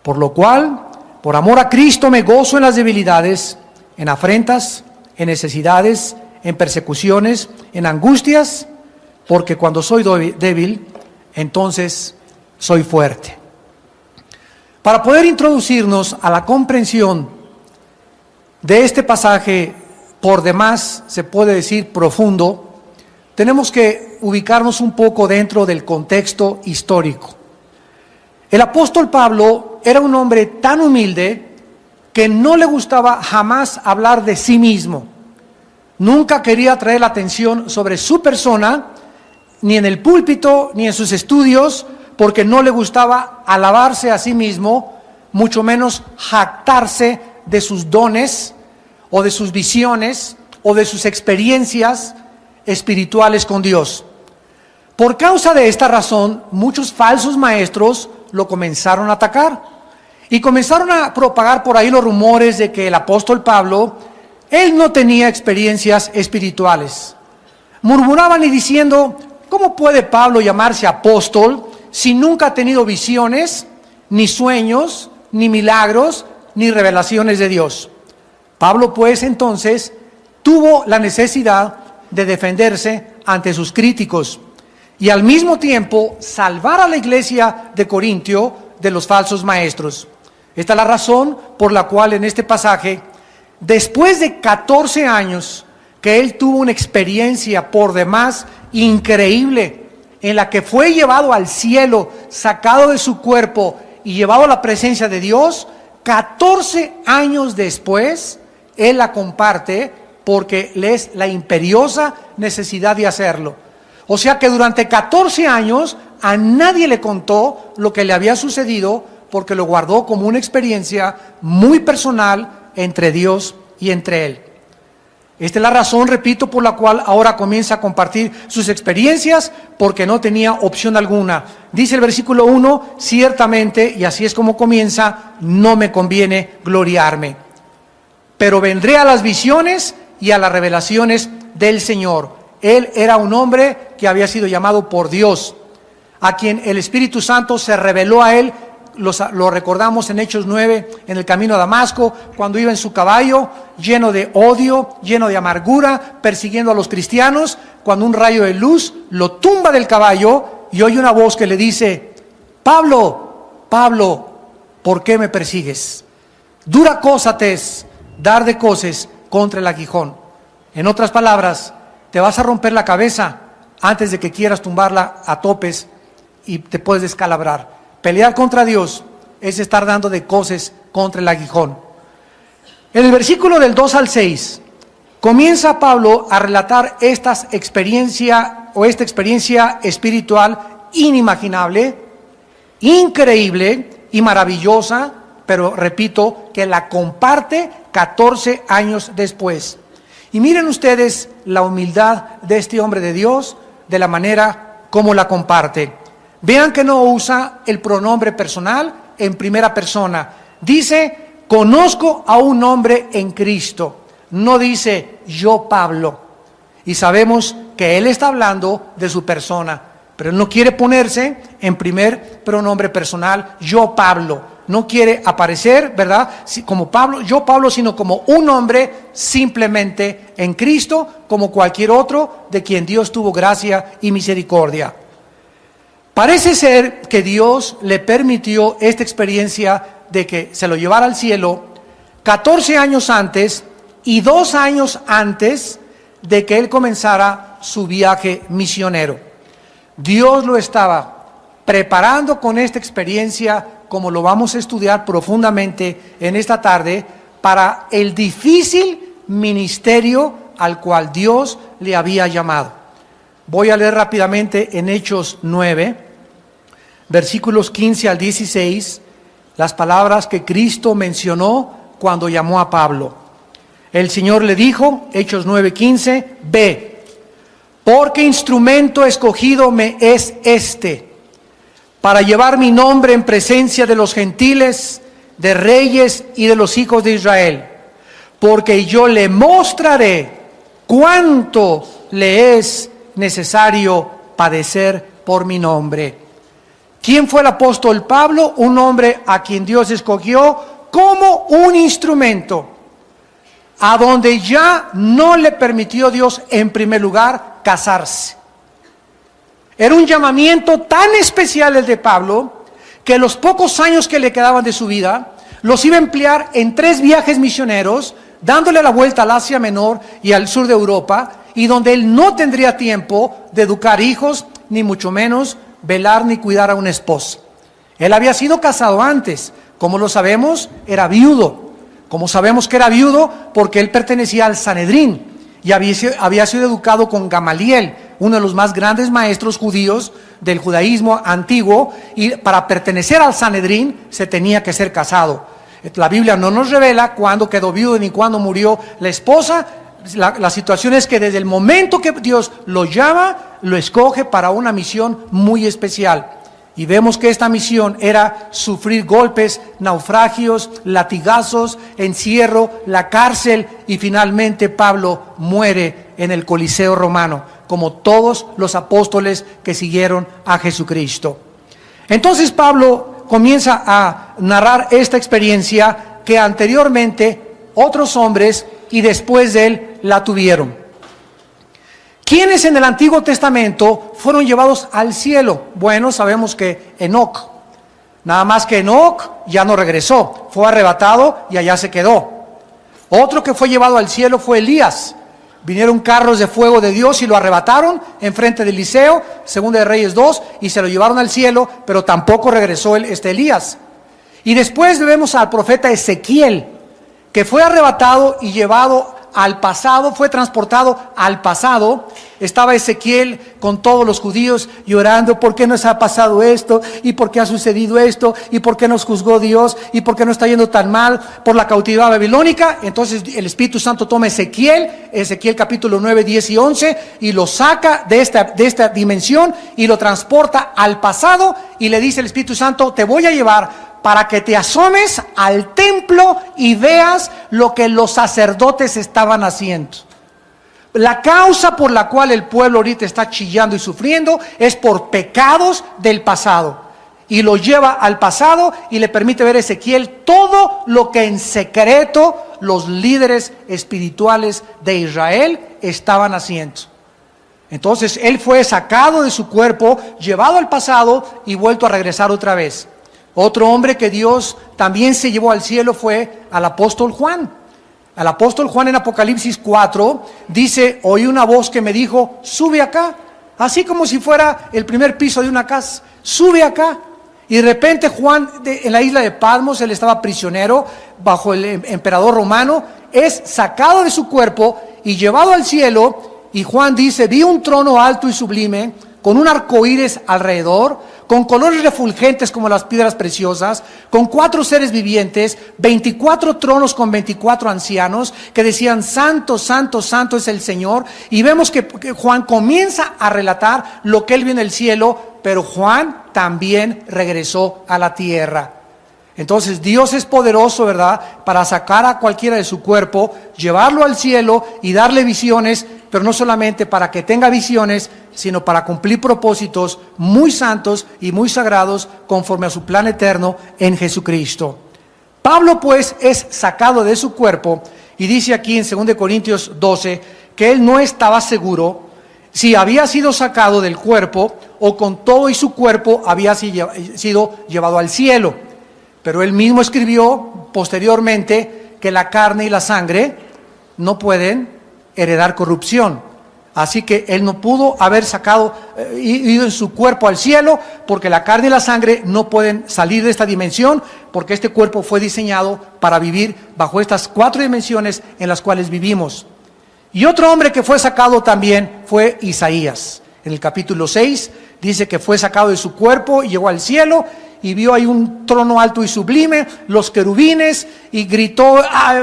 Por lo cual, por amor a Cristo me gozo en las debilidades, en afrentas, en necesidades, en persecuciones, en angustias, porque cuando soy débil, entonces soy fuerte. Para poder introducirnos a la comprensión de este pasaje, por demás se puede decir profundo, tenemos que ubicarnos un poco dentro del contexto histórico. El apóstol Pablo era un hombre tan humilde que no le gustaba jamás hablar de sí mismo. Nunca quería atraer la atención sobre su persona, ni en el púlpito, ni en sus estudios, porque no le gustaba alabarse a sí mismo, mucho menos jactarse de sus dones, o de sus visiones, o de sus experiencias espirituales con Dios. Por causa de esta razón, muchos falsos maestros lo comenzaron a atacar y comenzaron a propagar por ahí los rumores de que el apóstol Pablo, él no tenía experiencias espirituales. Murmuraban y diciendo, ¿cómo puede Pablo llamarse apóstol si nunca ha tenido visiones, ni sueños, ni milagros, ni revelaciones de Dios? Pablo pues entonces tuvo la necesidad de defenderse ante sus críticos y al mismo tiempo salvar a la iglesia de Corintio de los falsos maestros. Esta es la razón por la cual en este pasaje, después de 14 años que él tuvo una experiencia por demás increíble, en la que fue llevado al cielo, sacado de su cuerpo y llevado a la presencia de Dios, 14 años después, él la comparte porque le es la imperiosa necesidad de hacerlo. O sea que durante 14 años a nadie le contó lo que le había sucedido porque lo guardó como una experiencia muy personal entre Dios y entre él. Esta es la razón, repito, por la cual ahora comienza a compartir sus experiencias porque no tenía opción alguna. Dice el versículo 1, ciertamente, y así es como comienza, no me conviene gloriarme, pero vendré a las visiones y a las revelaciones del Señor. Él era un hombre que había sido llamado por Dios, a quien el Espíritu Santo se reveló a él. Lo recordamos en Hechos 9, en el camino a Damasco, cuando iba en su caballo, lleno de odio, lleno de amargura, persiguiendo a los cristianos, cuando un rayo de luz lo tumba del caballo y oye una voz que le dice, Pablo, Pablo, ¿por qué me persigues? Dura cosa te es dar de coces contra el aguijón. En otras palabras, te vas a romper la cabeza antes de que quieras tumbarla a topes y te puedes descalabrar. Pelear contra Dios es estar dando de coces contra el aguijón. En el versículo del 2 al 6, comienza Pablo a relatar esta experiencia espiritual inimaginable, increíble y maravillosa, pero repito, que la comparte 14 años después. Y miren ustedes la humildad de este hombre de Dios, de la manera como la comparte. Vean que no usa el pronombre personal en primera persona. Dice, conozco a un hombre en Cristo. No dice, yo Pablo. Y sabemos que él está hablando de su persona, pero él no quiere ponerse en primer pronombre personal, yo Pablo. No quiere aparecer, ¿verdad?, como Pablo, yo Pablo, sino como un hombre simplemente en Cristo, como cualquier otro de quien Dios tuvo gracia y misericordia. Parece ser que Dios le permitió esta experiencia de que se lo llevara al cielo 14 años antes y 2 años antes de que él comenzara su viaje misionero. Dios lo estaba preparando con esta experiencia, como lo vamos a estudiar profundamente en esta tarde, para el difícil ministerio al cual Dios le había llamado. Voy a leer rápidamente en Hechos 9, versículos 15 al 16, las palabras que Cristo mencionó cuando llamó a Pablo. El Señor le dijo, Hechos 9:15, ve, porque instrumento escogido me es este, para llevar mi nombre en presencia de los gentiles, de reyes y de los hijos de Israel, porque yo le mostraré cuánto le es necesario padecer por mi nombre. ¿Quién fue el apóstol Pablo? Un hombre a quien Dios escogió como un instrumento, a donde ya no le permitió Dios en primer lugar casarse. Era un llamamiento tan especial el de Pablo, que los pocos años que le quedaban de su vida, los iba a emplear en 3 viajes misioneros, dándole la vuelta al Asia Menor y al sur de Europa, y donde él no tendría tiempo de educar hijos, ni mucho menos velar ni cuidar a una esposa. Él había sido casado antes, como lo sabemos, era viudo. Como sabemos que era viudo, porque él pertenecía al Sanedrín y había sido educado con Gamaliel, uno de los más grandes maestros judíos del judaísmo antiguo, y para pertenecer al Sanedrín se tenía que ser casado. La Biblia no nos revela cuándo quedó viudo ni cuándo murió la esposa. La situación es que desde el momento que Dios lo llama, lo escoge para una misión muy especial. Y vemos que esta misión era sufrir golpes, naufragios, latigazos, encierro, la cárcel, y finalmente Pablo muere en el Coliseo romano, como todos los apóstoles que siguieron a Jesucristo. Entonces Pablo comienza a narrar esta experiencia que anteriormente otros hombres y después de él la tuvieron. ¿Quiénes en el Antiguo Testamento fueron llevados al cielo? Bueno, sabemos que Enoc. Nada más que Enoc ya no regresó, fue arrebatado y allá se quedó. Otro que fue llevado al cielo fue Elías. Vinieron carros de fuego de Dios y lo arrebataron enfrente de Eliseo, Segunda de Reyes 2, y se lo llevaron al cielo, pero tampoco regresó Elías. Y después vemos al profeta Ezequiel, que fue arrebatado y llevado al pasado, fue transportado al pasado. Estaba Ezequiel con todos los judíos llorando: ¿por qué nos ha pasado esto? ¿Y por qué ha sucedido esto? ¿Y por qué nos juzgó Dios? ¿Y por qué nos está yendo tan mal por la cautividad babilónica? Entonces el Espíritu Santo toma Ezequiel capítulo 9, 10 y 11, y lo saca de esta dimensión y lo transporta al pasado, y le dice el Espíritu Santo: te voy a llevar para que te asomes al templo y veas lo que los sacerdotes estaban haciendo. La causa por la cual el pueblo ahorita está chillando y sufriendo es por pecados del pasado. Y lo lleva al pasado y le permite ver a Ezequiel todo lo que en secreto los líderes espirituales de Israel estaban haciendo. Entonces él fue sacado de su cuerpo, llevado al pasado y vuelto a regresar otra vez. Otro hombre que Dios también se llevó al cielo fue al apóstol Juan. Al apóstol Juan en Apocalipsis 4 dice: oí una voz que me dijo: sube acá, así como si fuera el primer piso de una casa, sube acá. Y de repente Juan, en la isla de Patmos, él estaba prisionero bajo el emperador romano, es sacado de su cuerpo y llevado al cielo. Y Juan dice: vi un trono alto y sublime, con un arcoíris alrededor, con colores refulgentes como las piedras preciosas, con 4 seres vivientes, 24 tronos con 24 ancianos, que decían: santo, santo, santo es el Señor. Y vemos que Juan comienza a relatar lo que él vio en el cielo, pero Juan también regresó a la tierra. Entonces Dios es poderoso, ¿verdad?, para sacar a cualquiera de su cuerpo, llevarlo al cielo y darle visiones, pero no solamente para que tenga visiones, sino para cumplir propósitos muy santos y muy sagrados conforme a su plan eterno en Jesucristo. Pablo pues es sacado de su cuerpo, y dice aquí en 2 Corintios 12 que él no estaba seguro si había sido sacado del cuerpo o con todo y su cuerpo había sido llevado al cielo. Pero él mismo escribió posteriormente que la carne y la sangre no pueden heredar corrupción. Así que él no pudo haber ido en su cuerpo al cielo, porque la carne y la sangre no pueden salir de esta dimensión, porque este cuerpo fue diseñado para vivir bajo estas 4 dimensiones en las cuales vivimos. Y otro hombre que fue sacado también fue Isaías. En el capítulo 6 dice que fue sacado de su cuerpo y llegó al cielo, y vio ahí un trono alto y sublime, los querubines, y gritó: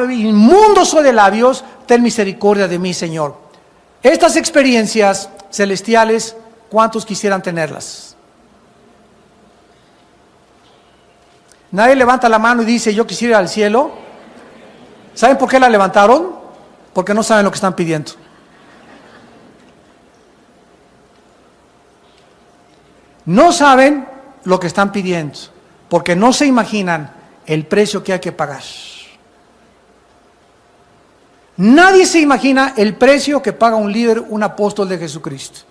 inmundo soy de labios, ten misericordia de mí, Señor. Estas experiencias celestiales, ¿cuántos quisieran tenerlas? Nadie levanta la mano y dice: yo quisiera ir al cielo. ¿Saben por qué la levantaron? Porque no saben lo que están pidiendo. No saben lo que están pidiendo, porque no se imaginan el precio que hay que pagar. Nadie se imagina el precio que paga un líder, un apóstol de Jesucristo.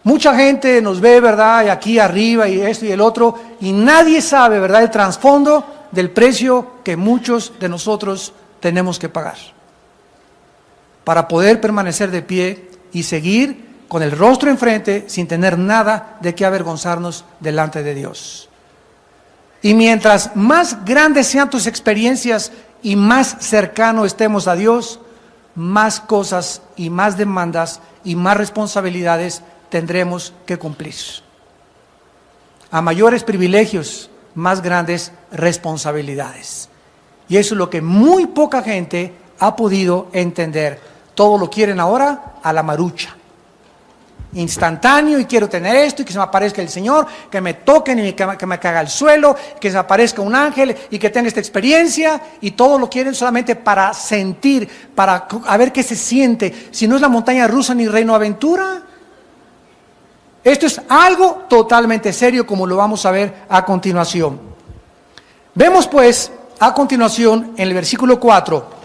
Mucha gente nos ve, ¿verdad? Y aquí arriba y esto y el otro, y nadie sabe, ¿verdad?, el trasfondo del precio que muchos de nosotros tenemos que pagar para poder permanecer de pie y seguir con el rostro enfrente sin tener nada de qué avergonzarnos delante de Dios. Y mientras más grandes sean tus experiencias y más cercano estemos a Dios, más cosas y más demandas y más responsabilidades tendremos que cumplir. A mayores privilegios, más grandes responsabilidades. Y eso es lo que muy poca gente ha podido entender. Todo lo quieren ahora a la marucha. Instantáneo, y quiero tener esto, y que se me aparezca el Señor, que me toquen y que me caiga al suelo, que se me aparezca un ángel y que tenga esta experiencia, y todo lo quieren solamente para sentir, para a ver qué se siente. Si no es la montaña rusa ni Reino Aventura. Esto es algo totalmente serio, como lo vamos a ver a continuación. Vemos pues a continuación en el versículo 4,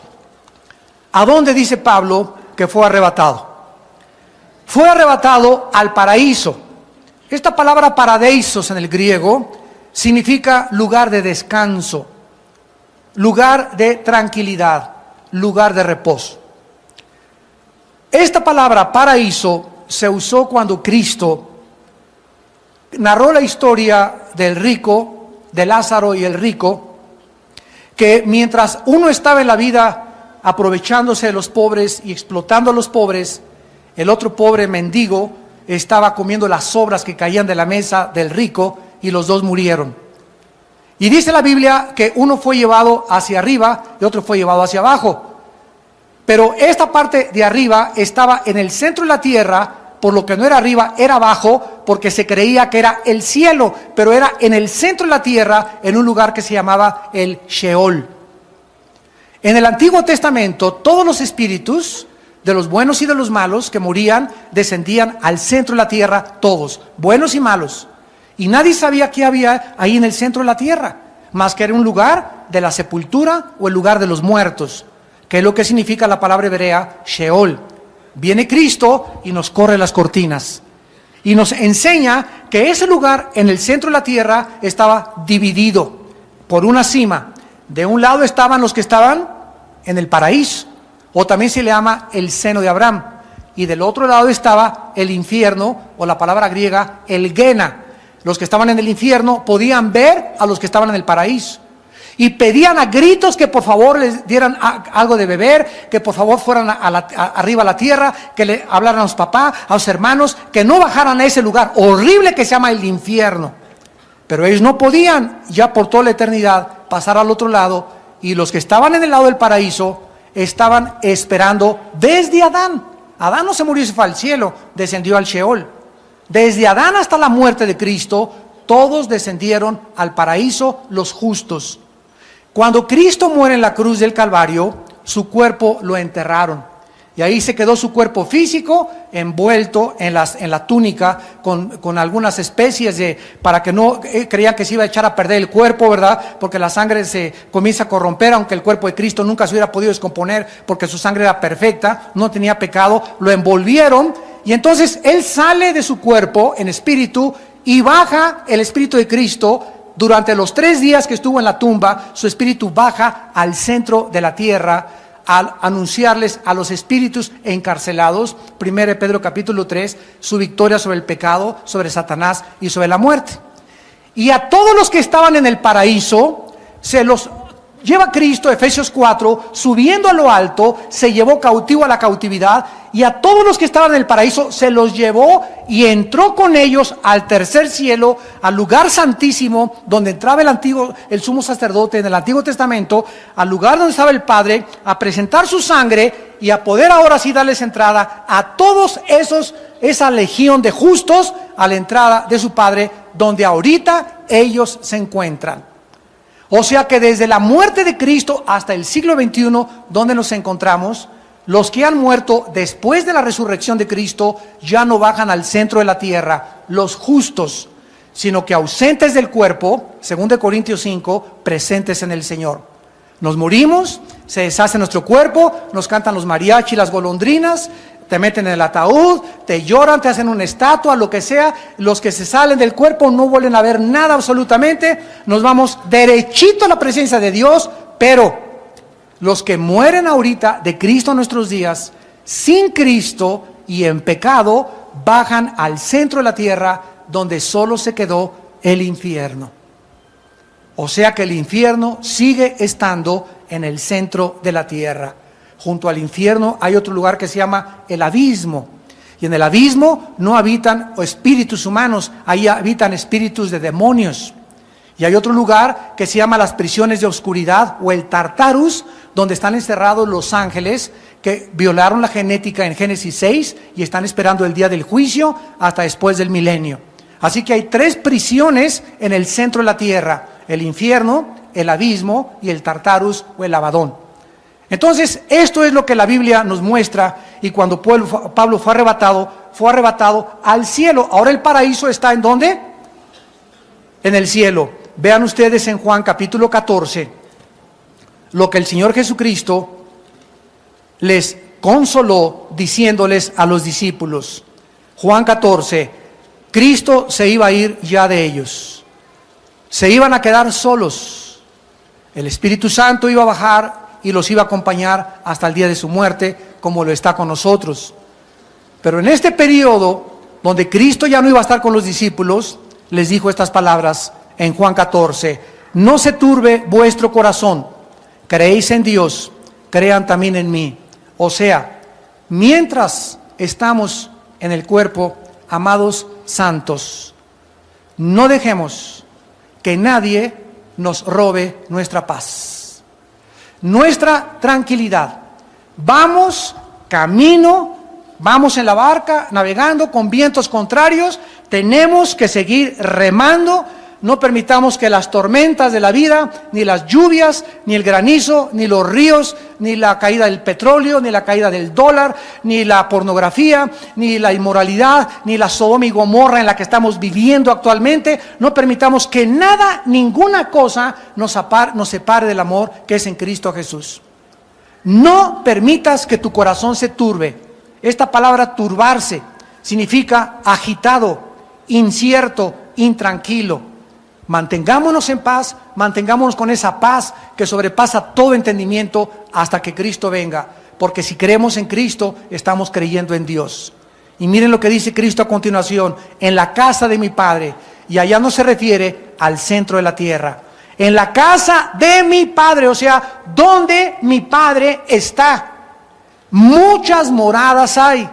a dónde dice Pablo que fue arrebatado. Fue arrebatado al paraíso. Esta palabra paradeisos en el griego significa lugar de descanso, lugar de tranquilidad, lugar de reposo. Esta palabra paraíso se usó cuando Cristo narró la historia del rico, de Lázaro y el rico, que mientras uno estaba en la vida aprovechándose de los pobres y explotando a los pobres, el otro pobre mendigo estaba comiendo las sobras que caían de la mesa del rico, y los dos murieron. Y dice la Biblia que uno fue llevado hacia arriba y otro fue llevado hacia abajo. Pero esta parte de arriba estaba en el centro de la tierra, por lo que no era arriba, era abajo, porque se creía que era el cielo, pero era en el centro de la tierra, en un lugar que se llamaba el Sheol. En el Antiguo Testamento, todos los espíritus, de los buenos y de los malos que morían, descendían al centro de la tierra, todos, buenos y malos. Y nadie sabía qué había ahí en el centro de la tierra, más que era un lugar de la sepultura o el lugar de los muertos, que es lo que significa la palabra hebrea Sheol. Viene Cristo y nos corre las cortinas y nos enseña que ese lugar en el centro de la tierra estaba dividido por una cima. De un lado estaban los que estaban en el paraíso, o también se le llama el seno de Abraham, y del otro lado estaba el infierno, o la palabra griega, el Gena. Los que estaban en el infierno podían ver a los que estaban en el paraíso, y pedían a gritos que por favor les dieran algo de beber, que por favor fueran arriba a la tierra, que le hablaran a los papás, a los hermanos, que no bajaran a ese lugar horrible que se llama el infierno. Pero ellos no podían ya por toda la eternidad pasar al otro lado, y los que estaban en el lado del paraíso estaban esperando desde Adán. Adán no se murió y se fue al cielo, descendió al Sheol. Desde Adán hasta la muerte de Cristo, todos descendieron al paraíso, los justos. Cuando Cristo muere en la cruz del Calvario, su cuerpo lo enterraron. Y ahí se quedó su cuerpo físico envuelto en la túnica con algunas especies para que no creían que se iba a echar a perder el cuerpo, ¿verdad? Porque la sangre se comienza a corromper, aunque el cuerpo de Cristo nunca se hubiera podido descomponer porque su sangre era perfecta, no tenía pecado. Lo envolvieron y entonces Él sale de su cuerpo en espíritu y baja el espíritu de Cristo. Durante los 3 días que estuvo en la tumba, su espíritu baja al centro de la tierra al anunciarles a los espíritus encarcelados, 1 Pedro capítulo 3, su victoria sobre el pecado, sobre Satanás y sobre la muerte. Y a todos los que estaban en el paraíso, se los lleva Cristo, Efesios 4, subiendo a lo alto, se llevó cautivo a la cautividad, y a todos los que estaban en el paraíso se los llevó y entró con ellos al tercer cielo, al lugar santísimo, donde entraba el sumo sacerdote en el Antiguo Testamento, al lugar donde estaba el Padre, a presentar su sangre y a poder ahora sí darles entrada a todos esa legión de justos a la entrada de su Padre, donde ahorita ellos se encuentran. O sea que desde la muerte de Cristo hasta el siglo XXI, donde nos encontramos, los que han muerto después de la resurrección de Cristo ya no bajan al centro de la tierra. Los justos sino que ausentes del cuerpo, 2 Corintios 5, presentes en el Señor. Nos morimos, se deshace nuestro cuerpo, nos cantan los mariachi, las golondrinas, te meten en el ataúd, te lloran, te hacen una estatua, lo que sea. Los que se salen del cuerpo no vuelven a ver nada absolutamente, nos vamos derechito a la presencia de Dios. Pero los que mueren ahorita de Cristo en nuestros días, sin Cristo y en pecado, bajan al centro de la tierra, donde solo se quedó el infierno. O sea que el infierno sigue estando en el centro de la tierra. Junto al infierno hay otro lugar que se llama el abismo. Y en el abismo no habitan espíritus humanos, ahí habitan espíritus de demonios. Y hay otro lugar que se llama las prisiones de oscuridad o el Tartarus, donde están encerrados los ángeles que violaron la genética en Génesis 6 y están esperando el día del juicio hasta después del milenio. Así que hay 3 prisiones en el centro de la tierra: el infierno, el abismo y el Tartarus o el Abadón. Entonces, esto es lo que la Biblia nos muestra. Y cuando Pablo fue arrebatado al cielo. Ahora el paraíso está ¿en dónde? En el cielo. Vean ustedes en Juan capítulo 14 lo que el Señor Jesucristo les consoló diciéndoles a los discípulos. Juan 14, Cristo se iba a ir ya de ellos. Se iban a quedar solos. El Espíritu Santo iba a bajar y los iba a acompañar hasta el día de su muerte, como lo está con nosotros. Pero en este periodo, donde Cristo ya no iba a estar con los discípulos, les dijo estas palabras en Juan 14: no se turbe vuestro corazón, creéis en Dios, crean también en mí. O sea, mientras estamos en el cuerpo, amados santos, no dejemos que nadie nos robe nuestra paz, nuestra tranquilidad. Vamos camino, vamos en la barca navegando con vientos contrarios, tenemos que seguir remando. No permitamos que las tormentas de la vida, ni las lluvias, ni el granizo, ni los ríos, ni la caída del petróleo, ni la caída del dólar, ni la pornografía, ni la inmoralidad, ni la Sodoma y Gomorra en la que estamos viviendo actualmente, no permitamos que nada, ninguna cosa nos separe del amor que es en Cristo Jesús. No permitas que tu corazón se turbe. Esta palabra turbarse significa agitado, incierto, intranquilo. Mantengámonos en paz, mantengámonos con esa paz que sobrepasa todo entendimiento hasta que Cristo venga. Porque si creemos en Cristo, estamos creyendo en Dios. Y miren lo que dice Cristo a continuación: en la casa de mi Padre. Y allá no se refiere al centro de la tierra. En la casa de mi Padre, o sea, donde mi Padre está, muchas moradas hay.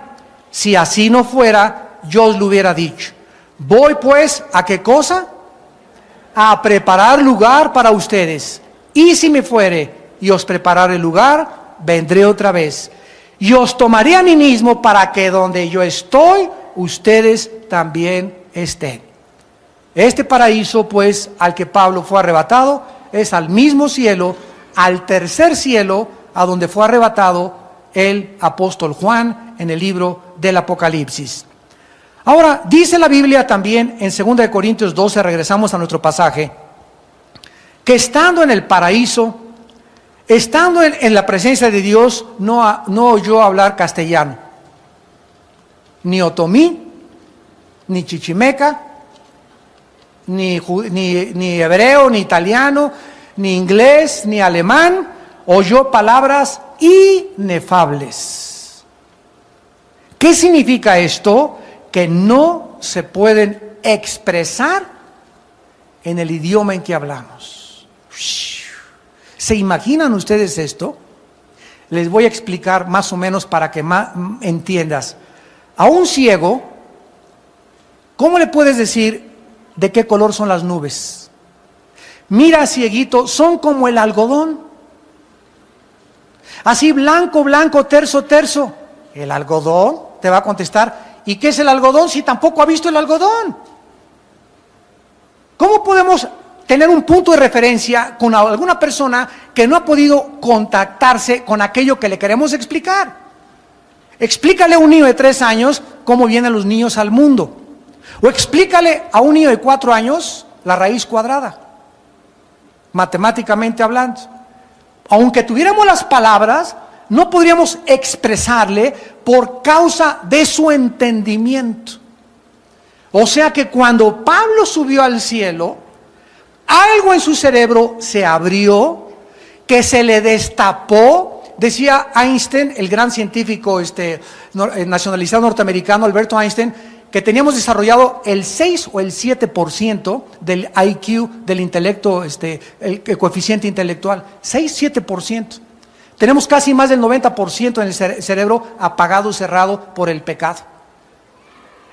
Si así no fuera, yo os lo hubiera dicho. Voy pues, ¿a qué cosa? A preparar lugar para ustedes. Y si me fuere y os prepararé lugar, vendré otra vez y os tomaré a mí mismo, para que donde yo estoy, ustedes también estén. Este paraíso, pues, al que Pablo fue arrebatado, es al mismo cielo, al tercer cielo, a donde fue arrebatado el apóstol Juan en el libro del Apocalipsis. Ahora, dice la Biblia también en 2 Corintios 12, regresamos a nuestro pasaje, que estando en el paraíso, estando en la presencia de Dios, no oyó hablar castellano, ni otomí, ni chichimeca, ni hebreo, ni italiano, ni inglés, ni alemán. Oyó palabras inefables. ¿Qué significa esto? Que no se pueden expresar en el idioma en que hablamos. ¿Se imaginan ustedes esto? Les voy a explicar más o menos para que entiendas. A un ciego, ¿cómo le puedes decir de qué color son las nubes? Mira, cieguito, son como el algodón. Así blanco, blanco, terso, terso. El algodón te va a contestar. ¿Y qué es el algodón si tampoco ha visto el algodón? ¿Cómo podemos tener un punto de referencia con alguna persona que no ha podido contactarse con aquello que le queremos explicar? Explícale a un niño de 3 años cómo vienen los niños al mundo. O explícale a un niño de 4 años la raíz cuadrada, matemáticamente hablando. Aunque tuviéramos las palabras, no podríamos expresarle por causa de su entendimiento. O sea que cuando Pablo subió al cielo, algo en su cerebro se abrió, que se le destapó. Decía Einstein, el gran científico nacionalizado norteamericano, Alberto Einstein, que teníamos desarrollado el 6 o el 7% del IQ, del intelecto, el coeficiente intelectual. 6-7%. Tenemos casi más del 90% en el cerebro apagado, cerrado por el pecado.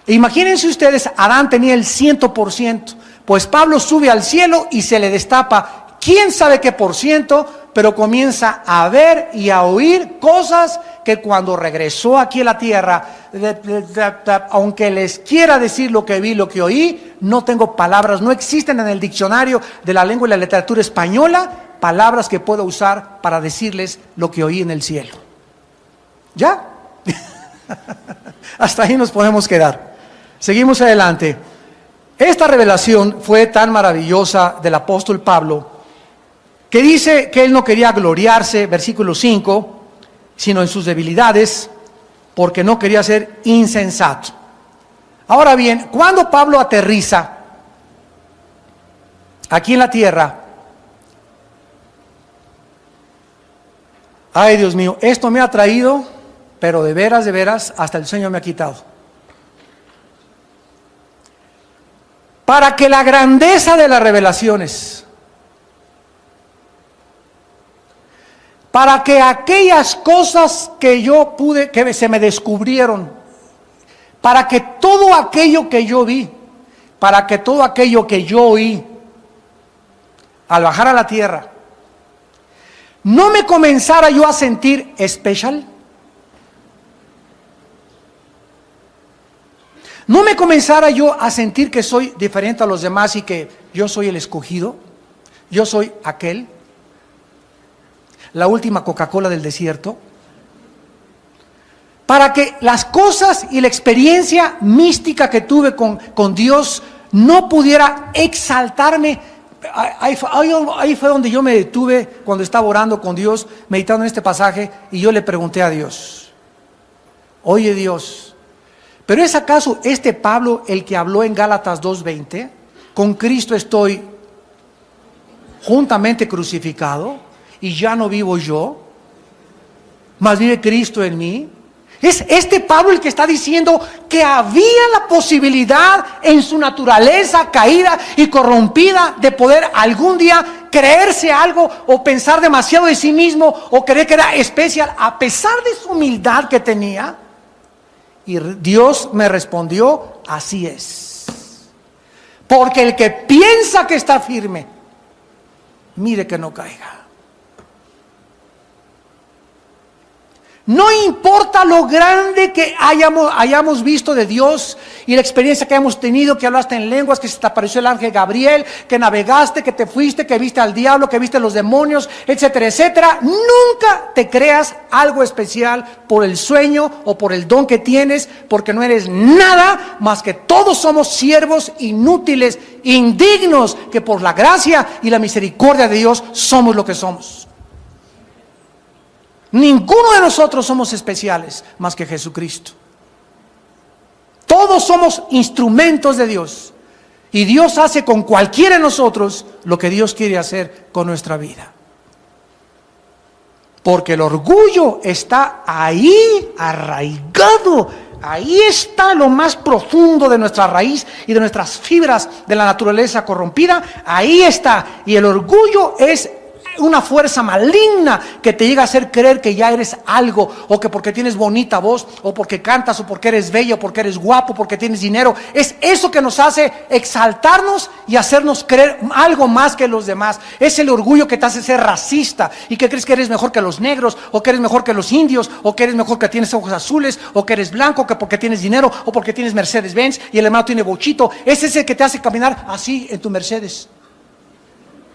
E imagínense ustedes, Adán tenía el 100%, pues Pablo sube al cielo y se le destapa quién sabe qué por ciento, pero comienza a ver y a oír cosas que cuando regresó aquí a la tierra, aunque les quiera decir lo que vi, lo que oí, no tengo palabras, no existen en el diccionario de la lengua y la literatura española palabras que pueda usar para decirles lo que oí en el cielo. ¿Ya? Hasta ahí nos podemos quedar. Seguimos adelante. Esta revelación fue tan maravillosa del apóstol Pablo, que dice que él no quería gloriarse, versículo 5, sino en sus debilidades, porque no quería ser insensato. Ahora bien, cuando Pablo aterriza aquí en la tierra, ay Dios mío, esto me ha traído, pero de veras, hasta el sueño me ha quitado. Para que la grandeza de las revelaciones, para que aquellas cosas que yo pude, que se me descubrieron, para que todo aquello que yo vi, para que todo aquello que yo oí, al bajar a la tierra, no me comenzara yo a sentir especial, no me comenzara yo a sentir que soy diferente a los demás y que yo soy el escogido, yo soy aquel, la última Coca-Cola del desierto, para que las cosas y la experiencia mística que tuve con Dios no pudiera exaltarme. Ahí fue donde yo me detuve cuando estaba orando con Dios, meditando en este pasaje, y yo le pregunté a Dios: oye Dios, ¿pero es acaso este Pablo el que habló en Gálatas 2:20? Con Cristo estoy juntamente crucificado, y ya no vivo yo, mas vive Cristo en mí. Es este Pablo el que está diciendo que había la posibilidad en su naturaleza caída y corrompida de poder algún día creerse algo o pensar demasiado de sí mismo o creer que era especial a pesar de su humildad que tenía. Y Dios me respondió: así es. Porque el que piensa que está firme, mire que no caiga. No importa lo grande que hayamos visto de Dios y la experiencia que hemos tenido, que hablaste en lenguas, que se te apareció el ángel Gabriel, que navegaste, que te fuiste, que viste al diablo, que viste los demonios, etcétera, etcétera. Nunca te creas algo especial por el sueño o por el don que tienes, porque no eres nada más que todos somos siervos inútiles, indignos, que por la gracia y la misericordia de Dios somos lo que somos. Ninguno de nosotros somos especiales más que Jesucristo. Todos somos instrumentos de Dios. Y Dios hace con cualquiera de nosotros lo que Dios quiere hacer con nuestra vida. Porque el orgullo está ahí arraigado. Ahí está lo más profundo de nuestra raíz y de nuestras fibras de la naturaleza corrompida. Ahí está. Y el orgullo es una fuerza maligna que te llega a hacer creer que ya eres algo, o que porque tienes bonita voz, o porque cantas, o porque eres bello, o porque eres guapo, porque tienes dinero. Es eso que nos hace exaltarnos y hacernos creer algo más que los demás. Es el orgullo que te hace ser racista y que crees que eres mejor que los negros, o que eres mejor que los indios, o que eres mejor que tienes ojos azules, o que eres blanco, que porque tienes dinero, o porque tienes Mercedes-Benz y el hermano tiene bochito. Es ese que te hace caminar así en tu Mercedes.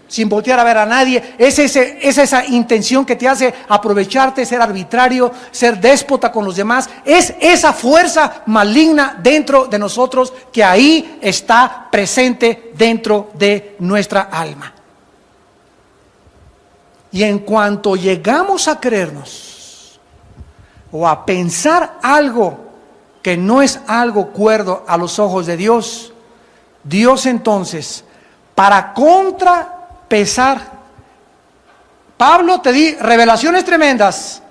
sin voltear a ver a nadie. Es esa intención que te hace aprovecharte, ser arbitrario, ser déspota con los demás. Es esa fuerza maligna dentro de nosotros que ahí está presente dentro de nuestra alma. Y en cuanto llegamos a creernos o a pensar algo que no es algo cuerdo a los ojos de Dios, Dios entonces, para contrapesar, Pablo, te di revelaciones tremendas,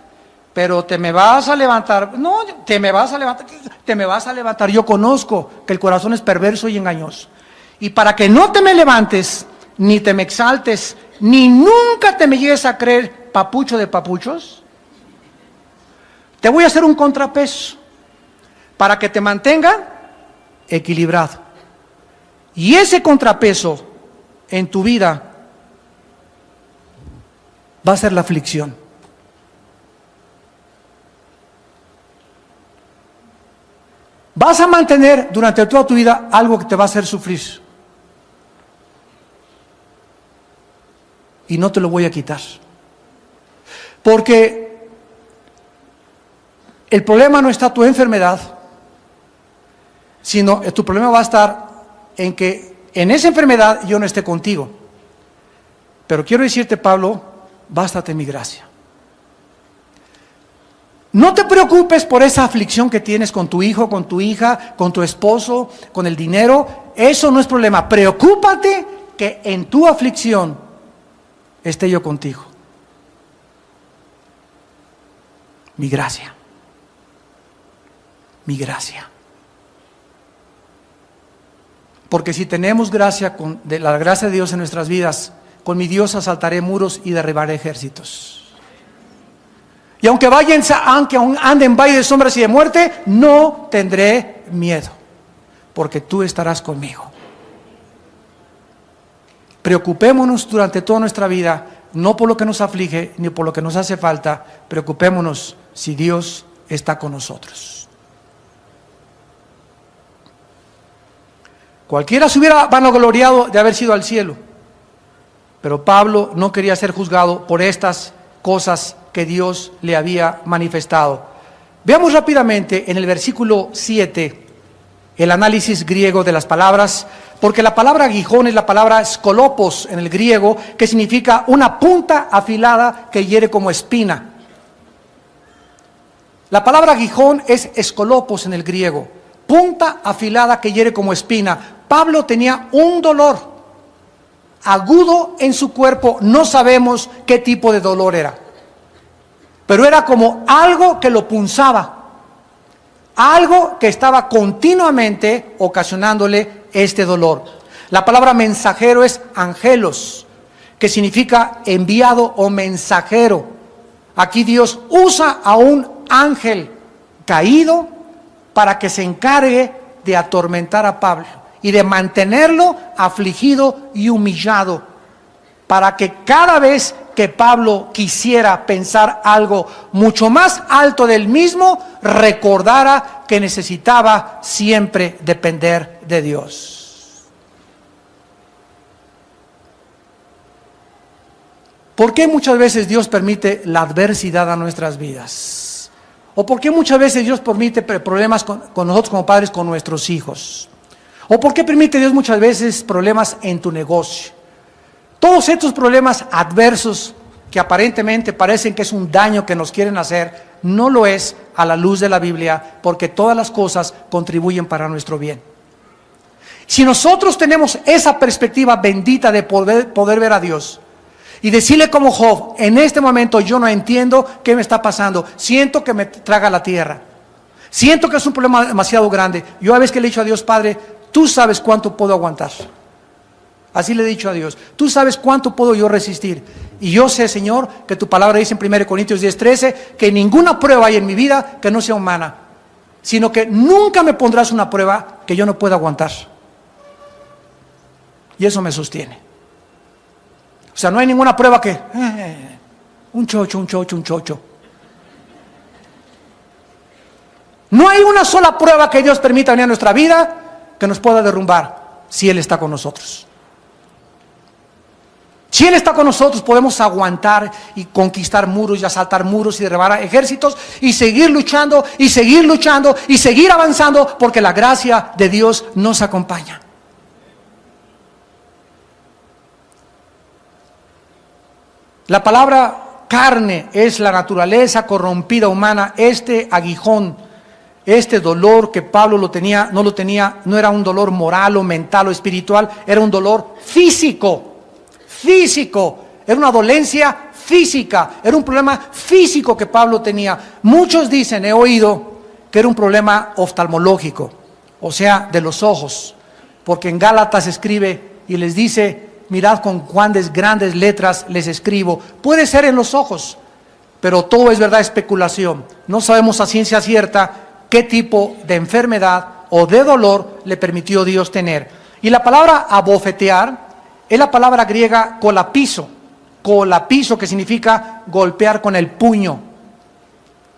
pero te me vas a levantar. No, te me vas a levantar. Yo conozco que el corazón es perverso y engañoso. Y para que no te me levantes, ni te me exaltes, ni nunca te me llegues a creer papucho de papuchos, te voy a hacer un contrapeso para que te mantenga equilibrado. Y ese contrapeso en tu vida va a ser la aflicción. Vas a mantener durante toda tu vida algo que te va a hacer sufrir. Y no te lo voy a quitar. Porque el problema no está tu enfermedad, sino tu problema va a estar en que en esa enfermedad yo no esté contigo. Pero quiero decirte, Pablo, bástate mi gracia. No te preocupes por esa aflicción que tienes con tu hijo, con tu hija, con tu esposo, con el dinero. Eso no es problema. Preocúpate que en tu aflicción esté yo contigo. Mi gracia. Mi gracia. Porque si tenemos gracia, de la gracia de Dios en nuestras vidas, con mi Dios asaltaré muros y derribaré ejércitos. Y aunque ande en valle de sombras y de muerte, no tendré miedo, porque tú estarás conmigo. Preocupémonos durante toda nuestra vida, no por lo que nos aflige, ni por lo que nos hace falta. Preocupémonos si Dios está con nosotros. Cualquiera se hubiera vanagloriado de haber sido al cielo, pero Pablo no quería ser juzgado por estas cosas que Dios le había manifestado. Veamos rápidamente en el versículo 7 el análisis griego de las palabras, porque la palabra aguijón es la palabra skolopos en el griego, que significa una punta afilada que hiere como espina. La palabra aguijón es skolopos en el griego, punta afilada que hiere como espina. Pablo tenía un dolor agudo en su cuerpo, no sabemos qué tipo de dolor era, pero era como algo que lo punzaba, algo que estaba continuamente ocasionándole este dolor. La palabra mensajero es angelos, que significa enviado o mensajero. Aquí Dios usa a un ángel caído para que se encargue de atormentar a Pablo y de mantenerlo afligido y humillado, para que cada vez que Pablo quisiera pensar algo mucho más alto del mismo, recordara que necesitaba siempre depender de Dios. ¿Por qué muchas veces Dios permite la adversidad a nuestras vidas? ¿O por qué muchas veces Dios permite problemas con nosotros como padres, con nuestros hijos? ¿O por qué permite Dios muchas veces problemas en tu negocio? Todos estos problemas adversos que aparentemente parecen que es un daño que nos quieren hacer, no lo es a la luz de la Biblia, porque todas las cosas contribuyen para nuestro bien. Si nosotros tenemos esa perspectiva bendita de poder ver a Dios y decirle como Job, en este momento yo no entiendo qué me está pasando, siento que me traga la tierra, siento que es un problema demasiado grande. Yo a veces que le he dicho a Dios, Padre, tú sabes cuánto puedo aguantar. Así le he dicho a Dios, tú sabes cuánto puedo yo resistir. Y yo sé, Señor, que tu palabra dice en 1 Corintios 10:13, que ninguna prueba hay en mi vida que no sea humana, sino que nunca me pondrás una prueba que yo no pueda aguantar. Y eso me sostiene. O sea, no hay ninguna prueba que, un chocho. No hay una sola prueba que Dios permita venir a nuestra vida que nos pueda derrumbar si Él está con nosotros. Si Él está con nosotros, podemos aguantar y conquistar muros y asaltar muros y derribar ejércitos y seguir luchando y seguir luchando y seguir avanzando, porque la gracia de Dios nos acompaña. La palabra carne es la naturaleza corrompida humana. Este aguijón, este dolor que Pablo no era un dolor moral o mental o espiritual, era un dolor físico, era una dolencia física, era un problema físico que Pablo tenía. Muchos dicen, he oído, que era un problema oftalmológico, o sea, de los ojos, porque en Gálatas escribe y les dice, mirad con cuántas grandes letras les escribo. Puede ser en los ojos, pero todo es verdad, especulación. No sabemos a ciencia cierta qué tipo de enfermedad o de dolor le permitió Dios tener. Y la palabra abofetear es la palabra griega colapiso, que significa golpear con el puño.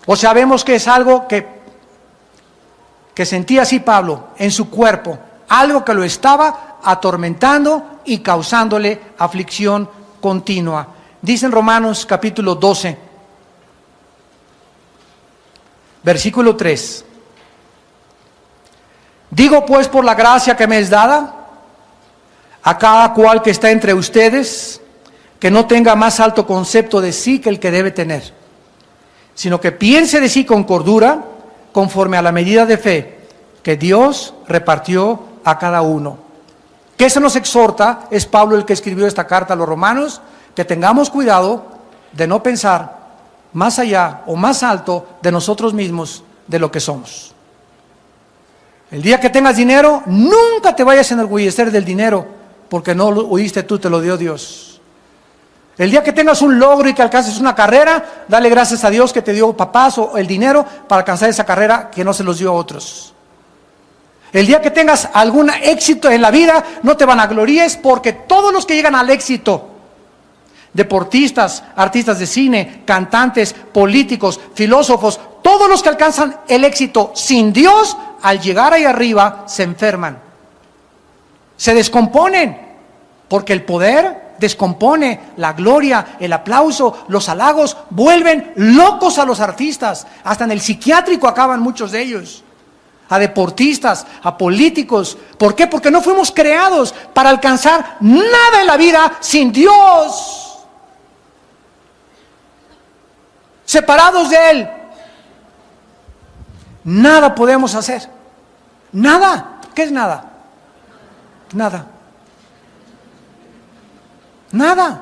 O sea, vemos que es algo que sentía así Pablo en su cuerpo, algo que lo estaba atormentando y causándole aflicción continua. Dice en Romanos capítulo 12, versículo 3. Digo pues, por la gracia que me es dada, a cada cual que está entre ustedes, que no tenga más alto concepto de sí que el que debe tener, sino que piense de sí con cordura, conforme a la medida de fe que Dios repartió a cada uno. ¿Qué se nos exhorta? Es Pablo el que escribió esta carta a los romanos, que tengamos cuidado de no pensar más allá o más alto de nosotros mismos de lo que somos. El día que tengas dinero, nunca te vayas a enorgullecer del dinero, porque no lo oíste tú, te lo dio Dios. El día que tengas un logro y que alcances una carrera, dale gracias a Dios que te dio papás o el dinero para alcanzar esa carrera que no se los dio a otros. El día que tengas algún éxito en la vida, no te vanaglories, porque todos los que llegan al éxito, deportistas, artistas de cine, cantantes, políticos, filósofos, todos los que alcanzan el éxito sin Dios, al llegar ahí arriba, se enferman, se descomponen, porque el poder descompone, la gloria, el aplauso, los halagos, vuelven locos a los artistas, hasta en el psiquiátrico acaban muchos de ellos. A deportistas, a políticos. ¿Por qué? Porque no fuimos creados para alcanzar nada en la vida sin Dios. Separados de Él, nada podemos hacer. Nada. ¿Qué es nada? Nada. Nada.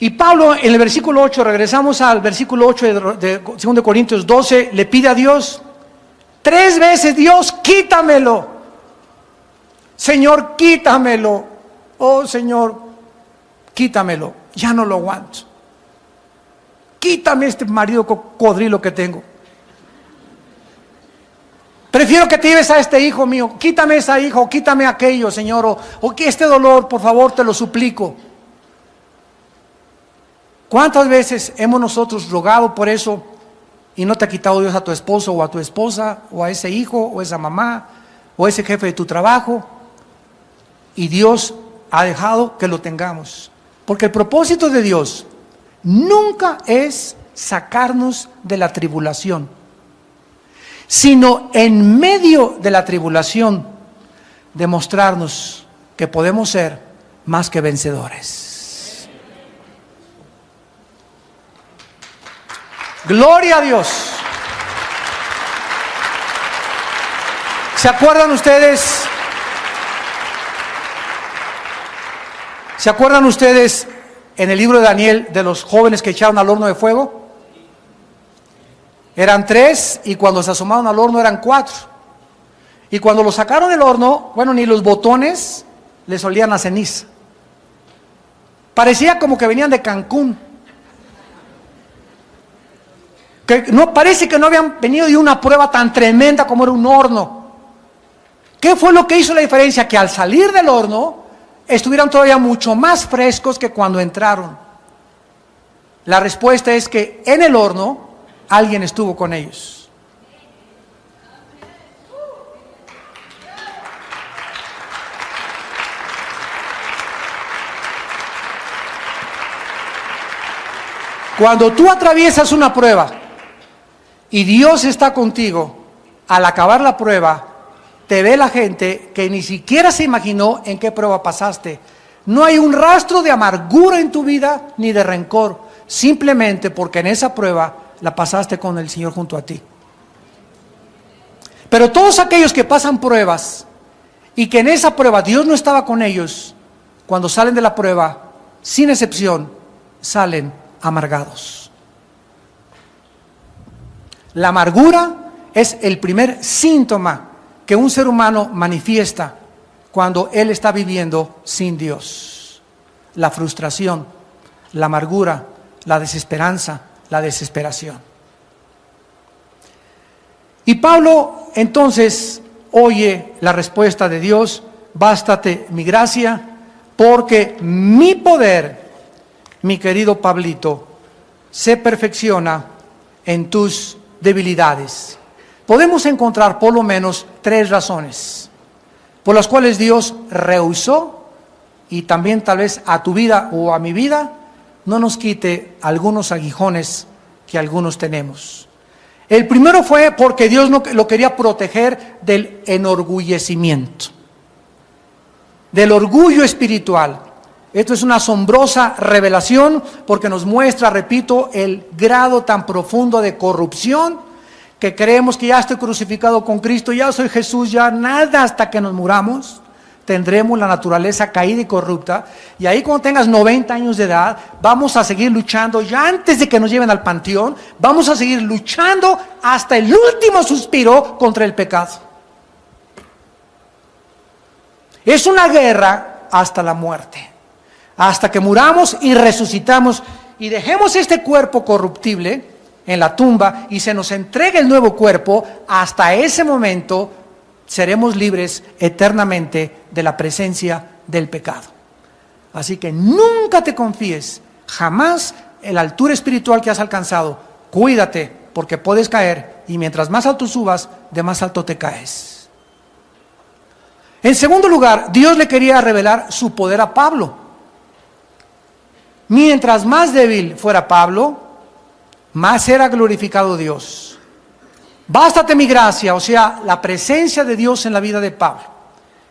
Y Pablo en el versículo 8, regresamos al versículo 8 de 2 Corintios 12, le pide a Dios 3 veces, Dios, quítamelo. Señor, quítamelo. Oh Señor, quítamelo. Ya no lo aguanto. Quítame este marido cocodrilo que tengo. Prefiero que te lleves a este hijo mío. Quítame esa hija, o quítame aquello, Señor, o que este dolor, por favor, te lo suplico. ¿Cuántas veces hemos nosotros rogado por eso y no te ha quitado Dios a tu esposo o a tu esposa o a ese hijo o a esa mamá o a ese jefe de tu trabajo? Y Dios ha dejado que lo tengamos. Porque el propósito de Dios nunca es sacarnos de la tribulación, sino en medio de la tribulación demostrarnos que podemos ser más que vencedores. Gloria a Dios. ¿Se acuerdan ustedes? ¿Se acuerdan ustedes en el libro de Daniel de los jóvenes que echaron al horno de fuego? Eran 3 y cuando se asomaron al horno eran 4. Y cuando lo sacaron del horno, bueno, ni los botones les olían a ceniza. Parecía como que venían de Cancún. Que no parece que no habían venido de una prueba tan tremenda como era un horno. ¿Qué fue lo que hizo la diferencia? Que al salir del horno estuvieran todavía mucho más frescos que cuando entraron. La respuesta es que en el horno alguien estuvo con ellos. Cuando tú atraviesas una prueba y Dios está contigo, al acabar la prueba, te ve la gente que ni siquiera se imaginó en qué prueba pasaste. No hay un rastro de amargura en tu vida ni de rencor, simplemente porque en esa prueba la pasaste con el Señor junto a ti. Pero todos aquellos que pasan pruebas y que en esa prueba Dios no estaba con ellos, cuando salen de la prueba, sin excepción, salen amargados. La amargura es el primer síntoma que un ser humano manifiesta cuando él está viviendo sin Dios. La frustración, la amargura, la desesperanza, la desesperación. Y Pablo entonces oye la respuesta de Dios: bástate mi gracia, porque mi poder, mi querido Pablito, se perfecciona en tus debilidades. Podemos encontrar por lo menos 3 razones por las cuales Dios rehusó, y también tal vez a tu vida o a mi vida no nos quite algunos aguijones que algunos tenemos. El primero fue porque Dios lo quería proteger del enorgullecimiento, del orgullo espiritual. Esto es una asombrosa revelación porque nos muestra, repito, el grado tan profundo de corrupción que creemos que ya estoy crucificado con Cristo, ya soy Jesús, ya nada hasta que nos muramos. Tendremos la naturaleza caída y corrupta, y ahí cuando tengas 90 años de edad, vamos a seguir luchando, ya antes de que nos lleven al panteón, vamos a seguir luchando hasta el último suspiro contra el pecado. Es una guerra hasta la muerte, hasta que muramos y resucitamos y dejemos este cuerpo corruptible en la tumba y se nos entregue el nuevo cuerpo. Hasta ese momento seremos libres eternamente de la presencia del pecado. Así que nunca te confíes, jamás, en la altura espiritual que has alcanzado. Cuídate, porque puedes caer, y mientras más alto subas, de más alto te caes. En segundo lugar, Dios le quería revelar su poder a Pablo. Mientras más débil fuera Pablo, más era glorificado Dios. Bástate mi gracia, o sea, la presencia de Dios en la vida de Pablo.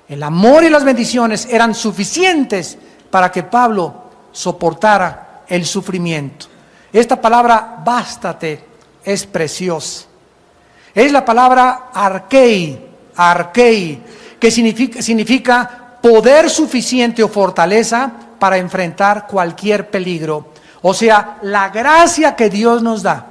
El amor y las bendiciones eran suficientes para que Pablo soportara el sufrimiento. Esta palabra bástate es preciosa. Es la palabra arquei, que significa poder suficiente o fortaleza para enfrentar cualquier peligro. O sea, la gracia que Dios nos da,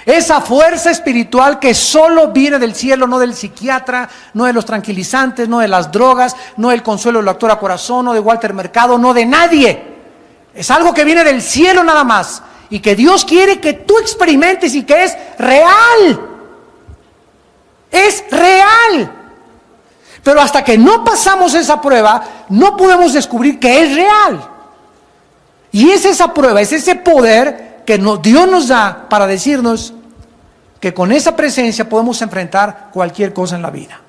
esa fuerza espiritual que solo viene del cielo, no del psiquiatra, no de los tranquilizantes, no de las drogas, no del consuelo del actor a corazón, no de Walter Mercado, no de nadie. Es algo que viene del cielo nada más, y que Dios quiere que tú experimentes y que es real. Es real. Pero hasta que no pasamos esa prueba, no podemos descubrir que es real. Y es esa prueba, es ese poder que Dios nos da para decirnos que con esa presencia podemos enfrentar cualquier cosa en la vida.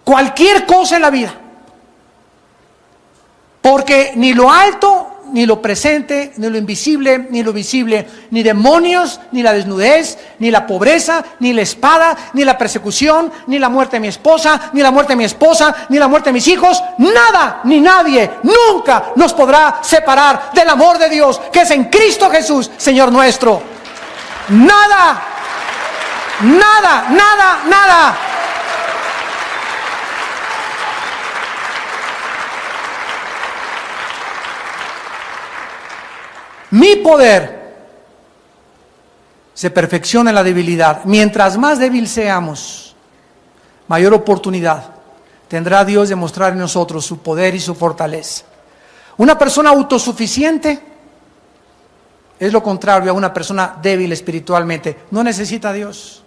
Cualquier cosa en la vida. Porque ni lo alto, ni lo presente, ni lo invisible, ni lo visible, ni demonios, ni la desnudez, ni la pobreza, ni la espada, ni la persecución, ni la muerte de mi esposa, ni la muerte de mi esposa, ni la muerte de mis hijos, nada ni nadie nunca nos podrá separar del amor de Dios que es en Cristo Jesús, Señor nuestro. Nada, nada, nada, nada. Mi poder se perfecciona en la debilidad. Mientras más débil seamos, mayor oportunidad tendrá Dios de mostrar en nosotros su poder y su fortaleza. Una persona autosuficiente es lo contrario a una persona débil espiritualmente. No necesita a Dios.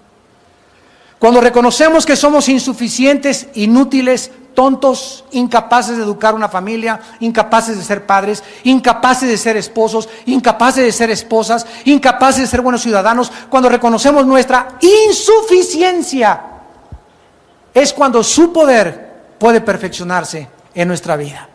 Cuando reconocemos que somos insuficientes, inútiles, tontos, incapaces de educar una familia, incapaces de ser padres, incapaces de ser esposos, incapaces de ser esposas, incapaces de ser buenos ciudadanos, cuando reconocemos nuestra insuficiencia, es cuando su poder puede perfeccionarse en nuestra vida.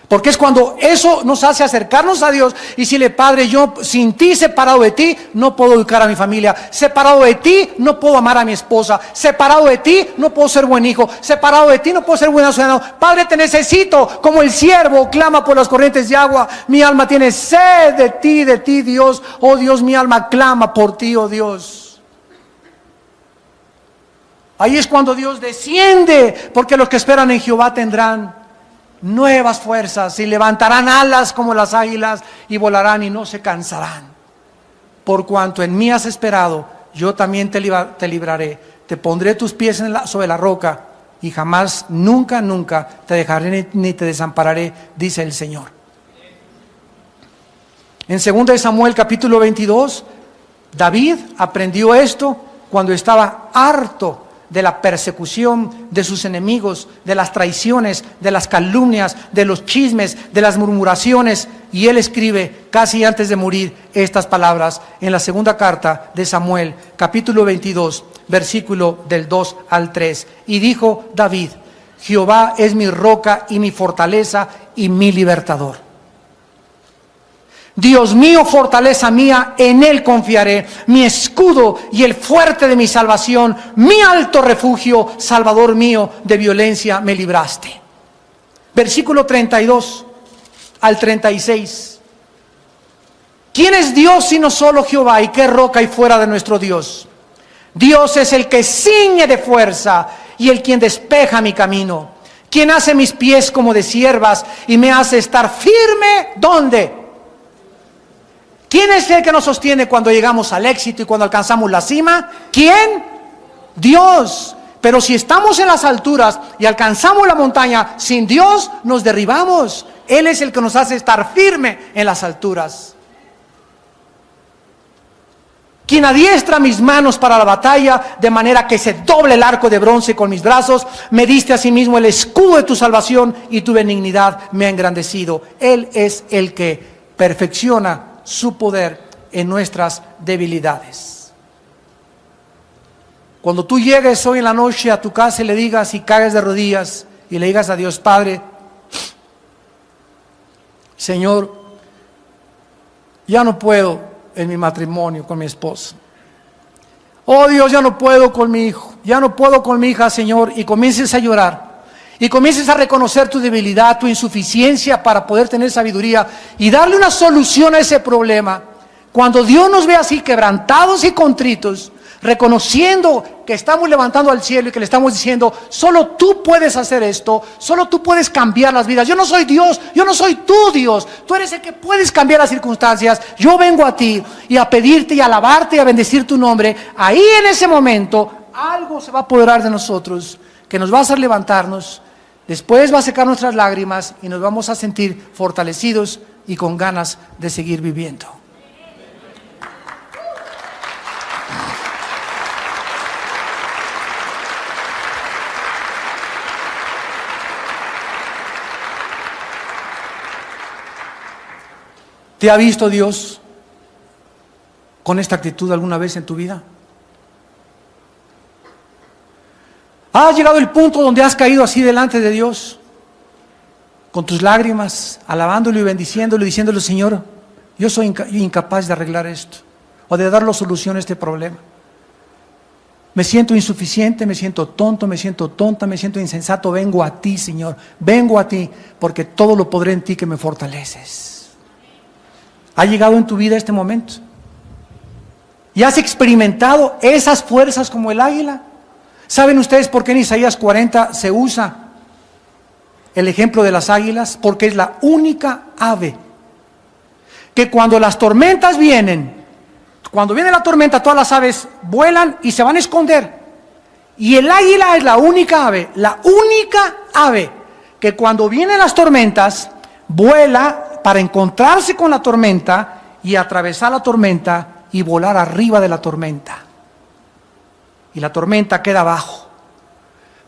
Porque es cuando eso nos hace acercarnos a Dios y decirle: Padre, yo sin ti, separado de ti, no puedo educar a mi familia. Separado de ti, no puedo amar a mi esposa. Separado de ti, no puedo ser buen hijo. Separado de ti, no puedo ser buen ciudadano. Padre, te necesito. Como el siervo clama por las corrientes de agua, mi alma tiene sed de ti, Dios. Oh Dios, mi alma clama por ti, oh Dios. Ahí es cuando Dios desciende, porque los que esperan en Jehová tendrán nuevas fuerzas y levantarán alas como las águilas y volarán y no se cansarán. Por cuanto en mí has esperado, yo también te libraré. Te pondré tus pies sobre la roca y jamás, nunca te dejaré ni te desampararé, dice el Señor. En 2 Samuel capítulo 22, David aprendió esto cuando estaba harto de la persecución de sus enemigos, de las traiciones, de las calumnias, de los chismes, de las murmuraciones. Y él escribe casi antes de morir estas palabras en la segunda carta de Samuel, capítulo 22, versículo del 2 al 3. Y dijo David: Jehová es mi roca y mi fortaleza y mi libertador. Dios mío, fortaleza mía, en Él confiaré, mi escudo y el fuerte de mi salvación, mi alto refugio, Salvador mío, de violencia me libraste. Versículo 32 al 36. ¿Quién es Dios sino solo Jehová? ¿Y qué roca hay fuera de nuestro Dios? Dios es el que ciñe de fuerza y el quien despeja mi camino. Quien hace mis pies como de ciervas y me hace estar firme, ¿dónde? ¿Quién es el que nos sostiene cuando llegamos al éxito y cuando alcanzamos la cima? ¿Quién? Dios. Pero si estamos en las alturas y alcanzamos la montaña, sin Dios nos derribamos. Él es el que nos hace estar firme en las alturas. Quien adiestra mis manos para la batalla, de manera que se doble el arco de bronce con mis brazos. Me diste asimismo el escudo de tu salvación y tu benignidad me ha engrandecido. Él es el que perfecciona su poder en nuestras debilidades. Cuando tú llegues hoy en la noche a tu casa y le digas y caigas de rodillas y le digas a Dios: Padre, Señor, ya no puedo en mi matrimonio con mi esposa. Oh Dios, ya no puedo con mi hijo, ya no puedo con mi hija, Señor, y comiences a llorar. Y comiences a reconocer tu debilidad, tu insuficiencia para poder tener sabiduría y darle una solución a ese problema. Cuando Dios nos ve así, quebrantados y contritos, reconociendo que estamos levantando al cielo y que le estamos diciendo: solo tú puedes hacer esto, solo tú puedes cambiar las vidas. Yo no soy Dios, yo no soy tu Dios, tú eres el que puedes cambiar las circunstancias. Yo vengo a ti y a pedirte y a alabarte y a bendecir tu nombre. Ahí en ese momento algo se va a apoderar de nosotros que nos va a hacer levantarnos. Después va a secar nuestras lágrimas y nos vamos a sentir fortalecidos y con ganas de seguir viviendo. ¿Te ha visto Dios con esta actitud alguna vez en tu vida? ¿Has llegado el punto donde has caído así delante de Dios, con tus lágrimas, alabándolo y bendiciéndolo y diciéndole: Señor, yo soy incapaz de arreglar esto o de dar la solución a este problema? Me siento insuficiente, me siento tonto, me siento tonta, me siento insensato. Vengo a ti, Señor, vengo a ti, porque todo lo podré en ti que me fortaleces. ¿Ha llegado en tu vida este momento? ¿Y has experimentado esas fuerzas como el águila? ¿Saben ustedes por qué en Isaías 40 se usa el ejemplo de las águilas? Porque es la única ave que cuando las tormentas vienen, cuando viene la tormenta, todas las aves vuelan y se van a esconder. Y el águila es la única ave que cuando vienen las tormentas, vuela para encontrarse con la tormenta y atravesar la tormenta y volar arriba de la tormenta. Y la tormenta queda abajo.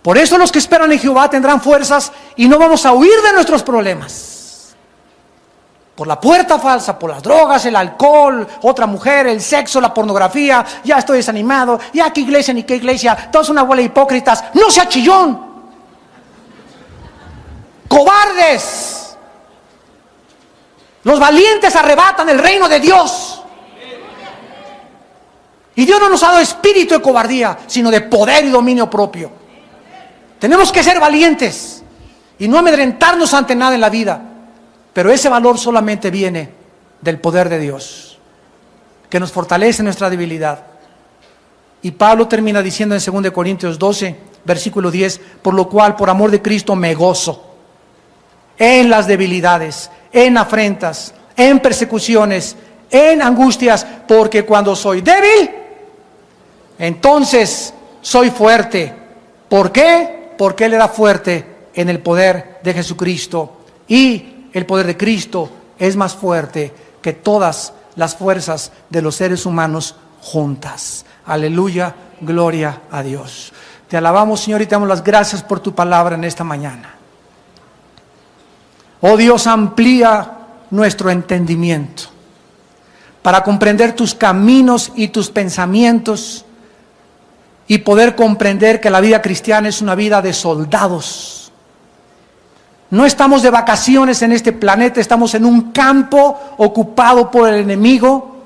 Por eso los que esperan en Jehová tendrán fuerzas y no vamos a huir de nuestros problemas. Por la puerta falsa, por las drogas, el alcohol, otra mujer, el sexo, la pornografía. Ya estoy desanimado, ya qué iglesia ni qué iglesia, todos una bola de hipócritas. No sea chillón. Cobardes. Los valientes arrebatan el reino de Dios. Y Dios no nos ha dado espíritu de cobardía, sino de poder y dominio propio. Tenemos que ser valientes y no amedrentarnos ante nada en la vida. Pero ese valor solamente viene del poder de Dios, que nos fortalece en nuestra debilidad. Y Pablo termina diciendo en 2 Corintios 12, versículo 10, por lo cual, por amor de Cristo, me gozo en las debilidades, en afrentas, en persecuciones, en angustias, porque cuando soy débil, entonces soy fuerte. ¿Por qué? Porque Él era fuerte en el poder de Jesucristo. Y el poder de Cristo es más fuerte que todas las fuerzas de los seres humanos juntas. Aleluya, gloria a Dios. Te alabamos, Señor, y te damos las gracias por tu palabra en esta mañana. Oh Dios, amplía nuestro entendimiento para comprender tus caminos y tus pensamientos y poder comprender que la vida cristiana es una vida de soldados. No estamos de vacaciones en este planeta, estamos en un campo ocupado por el enemigo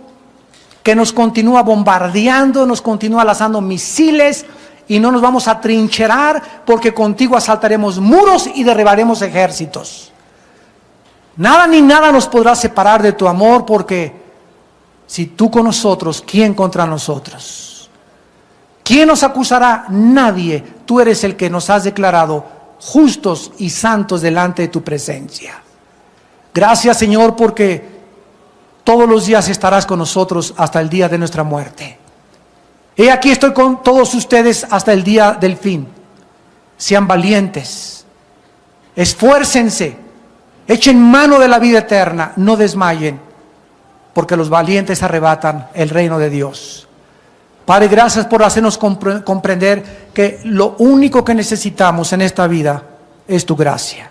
que nos continúa bombardeando, nos continúa lanzando misiles y no nos vamos a trincherar porque contigo asaltaremos muros y derribaremos ejércitos. Nada ni nada nos podrá separar de tu amor, porque si tú con nosotros, ¿quién contra nosotros? ¿Quién nos acusará? Nadie. Tú eres el que nos has declarado justos y santos delante de tu presencia. Gracias, Señor, porque todos los días estarás con nosotros hasta el día de nuestra muerte. He aquí estoy con todos ustedes hasta el día del fin. Sean valientes, esfuércense, echen mano de la vida eterna, no desmayen, porque los valientes arrebatan el reino de Dios. Padre, gracias por hacernos comprender que lo único que necesitamos en esta vida es tu gracia.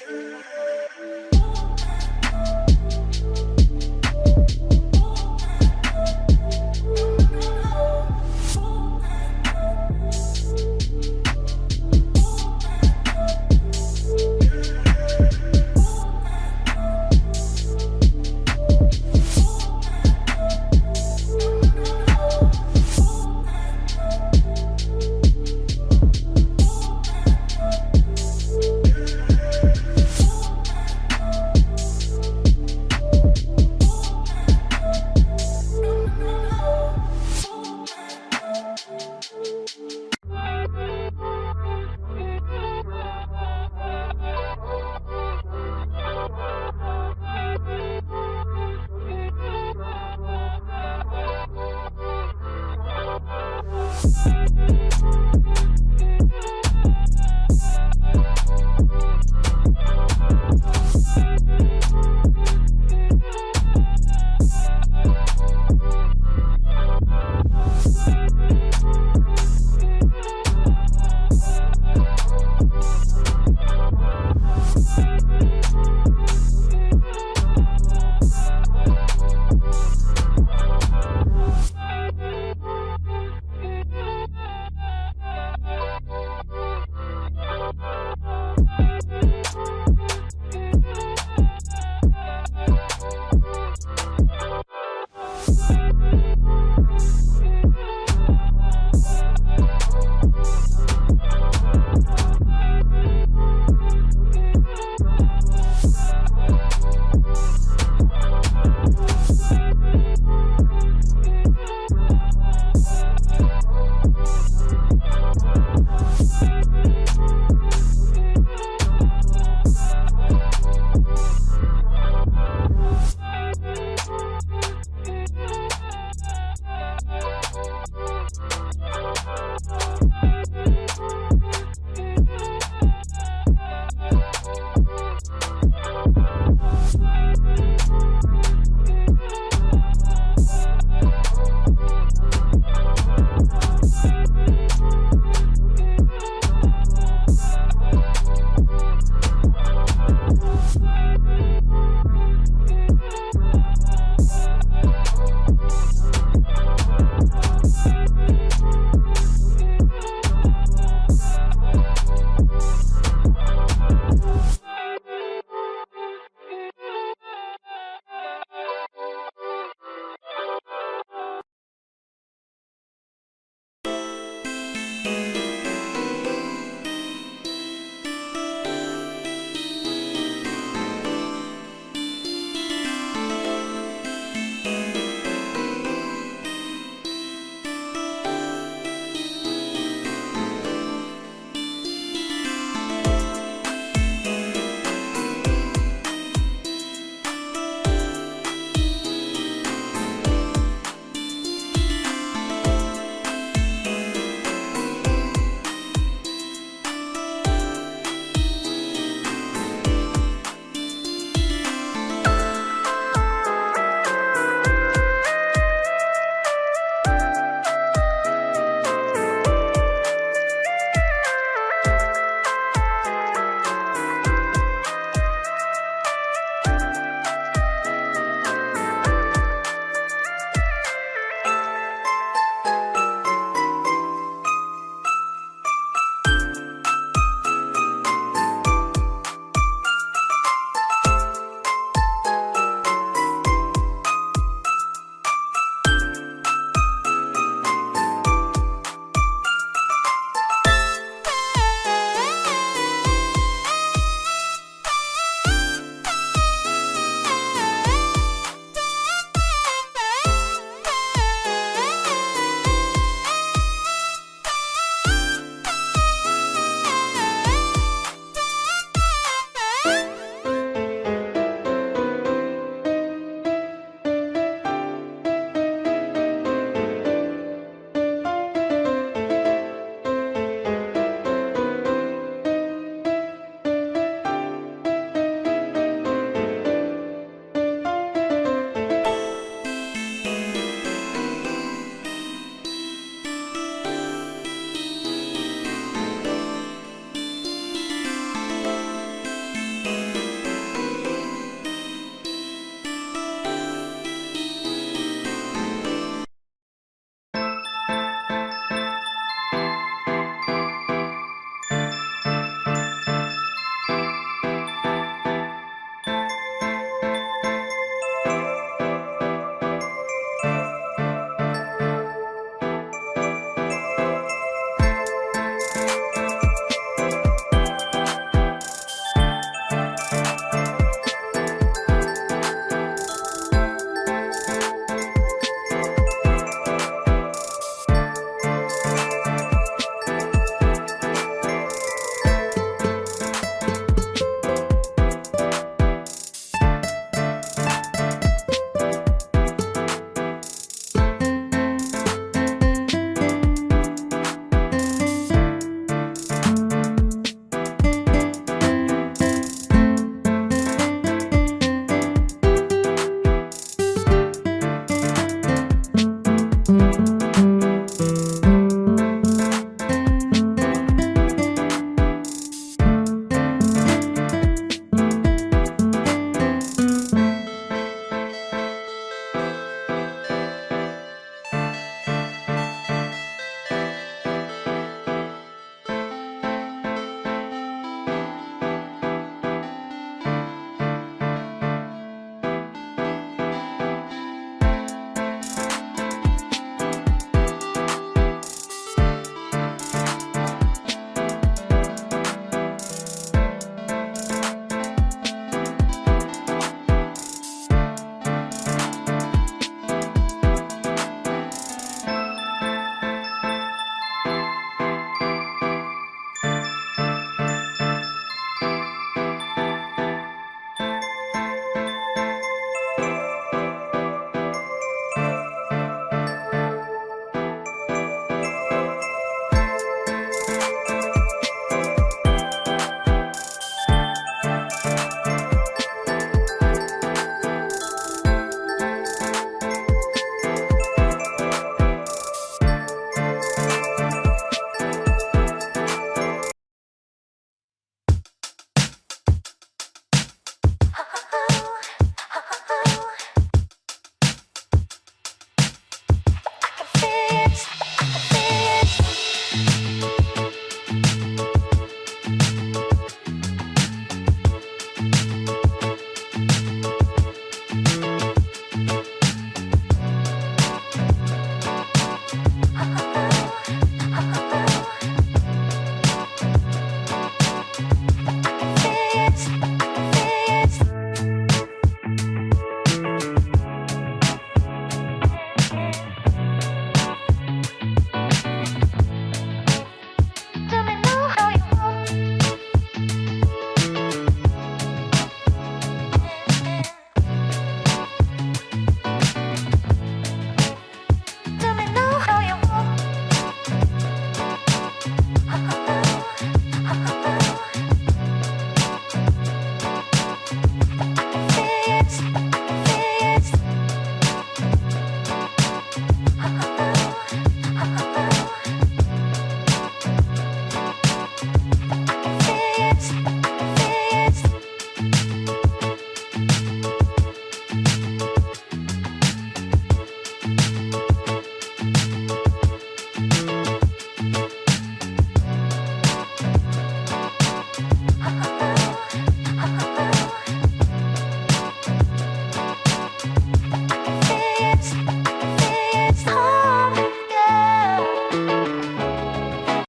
We'll be right back.